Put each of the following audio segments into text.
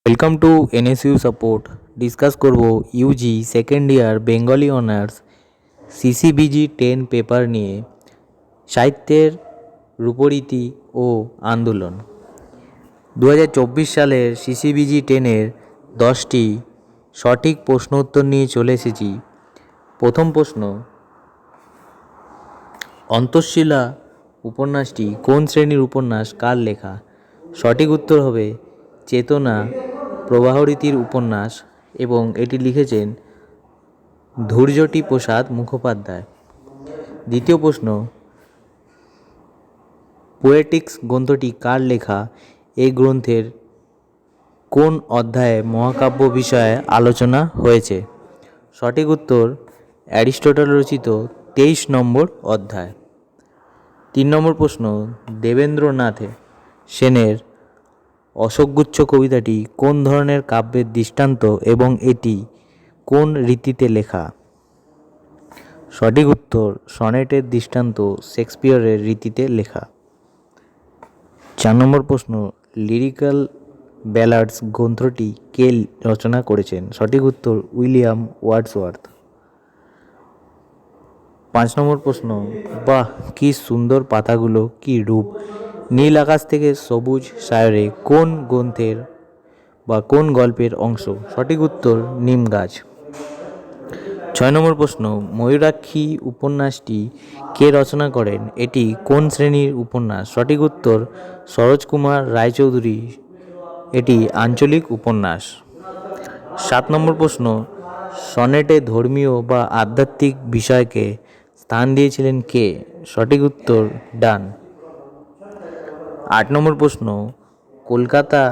Welcome to NSU support. Discuss করব UG second year Bengali honours CCBG 10 paper নিয়ে সাহিত্যের রূপরীতি ও আন্দোলন। 2024 সালের সিসিবিজি 10-এর 10টি সঠিক প্রশ্ন উত্তর নিয়ে চলে এসেছি। প্রথম প্রশ্ন, অন্তঃশীলা উপন্যাসটি কোন শ্রেণীর উপন্যাস, কার লেখা? সঠিক উত্তর হবে চেতনা প্রবাহরীতির উপন্যাস এবং এটি লিখেছেন ধৈর্যটি প্রসাদ মুখোপাধ্যায়। দ্বিতীয় প্রশ্ন, পোয়েটিক্স গ্রন্থটি কার লেখা? এই গ্রন্থের কোন অধ্যায়ে মহাকাব্য বিষয়ে আলোচনা হয়েছে? সঠিক উত্তর অ্যারিস্টটল রচিত 23 নম্বর অধ্যায়। 3 নম্বর প্রশ্ন, দেবেন্দ্রনাথ সেনের অশোকগুচ্ছ কবিতাটি কোন ধরনের কাব্যের দৃষ্টান্ত এবং এটি কোন রীতিতে লেখা? সঠিক উত্তর সনেটের দৃষ্টান্ত, শেক্সপিয়রের রীতিতে লেখা। 4 নম্বর প্রশ্ন, লিরিক্যাল ব্যালাডস গ্রন্থটি কে রচনা করেছেন? সঠিক উত্তর উইলিয়াম ওয়ার্ডসওয়ার্থ। 5 নম্বর প্রশ্ন, বাহ কি সুন্দর পাতাগুলো, কি রূপ! নীল আকাশ থেকে সবুজ সায়রে কোন গ্রন্থের বা কোন গল্পের অংশ? সঠিক উত্তর নিম গাছ। 6 নম্বর প্রশ্ন, ময়ূরাক্ষী উপন্যাসটি কে রচনা করেন? এটি কোন শ্রেণীর উপন্যাস? সঠিক উত্তর সরোজকুমার রায়চৌধুরী। এটি আঞ্চলিক উপন্যাস। 7 নম্বর প্রশ্ন, সনেটে ধর্মীয় বা আধ্যাত্মিক বিষয়কে স্থান দিয়েছিলেন কে? সঠিক উত্তর ডান। 8 নম্বর প্রশ্ন, কলকাতা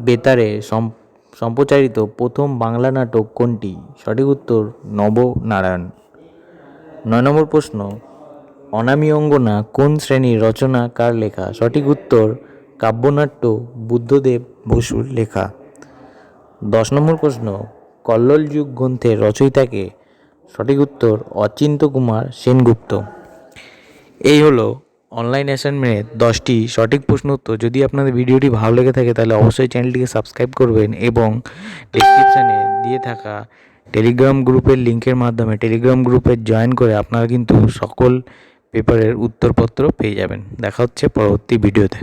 বেতারে সম্প্রচারিত প্রথম বাংলা নাটক কোনটি? সঠিক উত্তর নবনারায়ণ। 9 নম্বর প্রশ্ন, অনামী অঙ্গনা কোন শ্রেণীর রচনা, কার লেখা? সঠিক উত্তর কাব্যনাট্য, বুদ্ধদেব বসুর লেখা। 10 নম্বর প্রশ্ন, কল্লোল যুগ গ্রন্থের রচয়িতাকে? সঠিক উত্তর অচিন্ত্য কুমার সেনগুপ্ত। এই হলো অনলাইন অ্যাসাইনমেন্টের 10টি সঠিক প্রশ্ন উত্তর। যদি আপনাদের ভিডিওটি ভালো লেগে থাকে তাহলে অবশ্যই চ্যানেলটিকে সাবস্ক্রাইব করবেন এবং ডেসক্রিপশানে দিয়ে থাকা টেলিগ্রাম গ্রুপের লিঙ্কের মাধ্যমে টেলিগ্রাম গ্রুপে জয়েন করে আপনারা কিন্তু সকল পেপারের উত্তরপত্র পেয়ে যাবেন। দেখা হচ্ছে পরবর্তী ভিডিওতে।